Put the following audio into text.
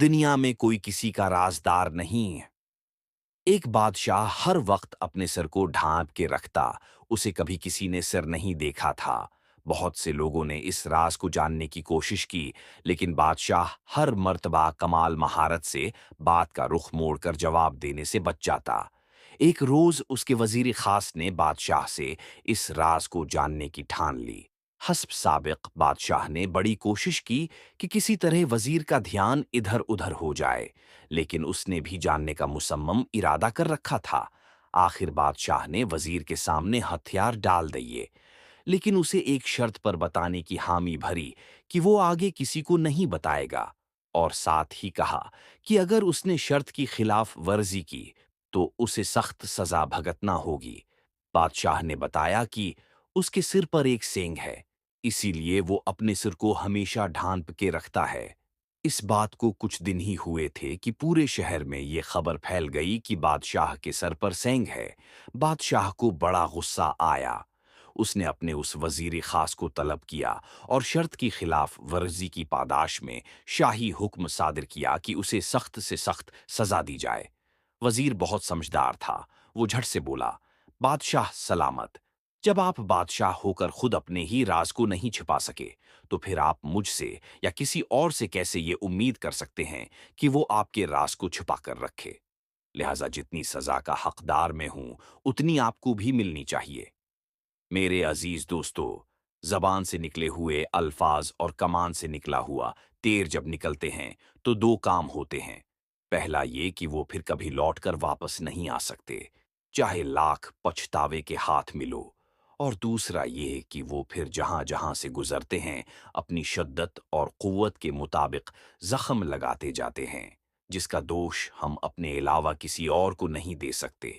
دنیا میں کوئی کسی کا رازدار نہیں ہے۔ ایک بادشاہ ہر وقت اپنے سر کو ڈھانپ کے رکھتا، اسے کبھی کسی نے سر نہیں دیکھا تھا۔ بہت سے لوگوں نے اس راز کو جاننے کی کوشش کی، لیکن بادشاہ ہر مرتبہ کمال مہارت سے بات کا رخ موڑ کر جواب دینے سے بچ جاتا۔ ایک روز اس کے وزیر خاص نے بادشاہ سے اس راز کو جاننے کی ٹھان لی۔ حسب سابق بادشاہ نے بڑی کوشش کی کہ کسی طرح وزیر کا دھیان ادھر ادھر ہو جائے، لیکن اس نے بھی جاننے کا مصمم ارادہ کر رکھا تھا۔ آخر بادشاہ نے وزیر کے سامنے ہتھیار ڈال دیے، لیکن اسے ایک شرط پر بتانے کی حامی بھری کہ وہ آگے کسی کو نہیں بتائے گا، اور ساتھ ہی کہا کہ اگر اس نے شرط کی خلاف ورزی کی تو اسے سخت سزا بھگتنا ہوگی۔ بادشاہ نے بتایا کہ اس کے سر پر ایک سینگ ہے، اسی لیے وہ اپنے سر کو ہمیشہ ڈھانپ کے رکھتا ہے۔ اس بات کو کچھ دن ہی ہوئے تھے کہ پورے شہر میں یہ خبر پھیل گئی کہ بادشاہ کے سر پر سینگ ہے۔ بادشاہ کو بڑا غصہ آیا۔ اس نے اپنے اس وزیر خاص کو طلب کیا اور شرط کی خلاف ورزی کی پاداش میں شاہی حکم صادر کیا کہ اسے سخت سے سخت سزا دی جائے۔ وزیر بہت سمجھدار تھا، وہ جھٹ سے بولا، بادشاہ سلامت، جب آپ بادشاہ ہو کر خود اپنے ہی راز کو نہیں چھپا سکے تو پھر آپ مجھ سے یا کسی اور سے کیسے یہ امید کر سکتے ہیں کہ وہ آپ کے راز کو چھپا کر رکھے؟ لہذا جتنی سزا کا حقدار میں ہوں اتنی آپ کو بھی ملنی چاہیے۔ میرے عزیز دوستو، زبان سے نکلے ہوئے الفاظ اور کمان سے نکلا ہوا تیر جب نکلتے ہیں تو دو کام ہوتے ہیں۔ پہلا یہ کہ وہ پھر کبھی لوٹ کر واپس نہیں آ سکتے، چاہے لاکھ پچھتاوے کے ہاتھ ملو، اور دوسرا یہ کہ وہ پھر جہاں جہاں سے گزرتے ہیں اپنی شدت اور قوت کے مطابق زخم لگاتے جاتے ہیں، جس کا دوش ہم اپنے علاوہ کسی اور کو نہیں دے سکتے۔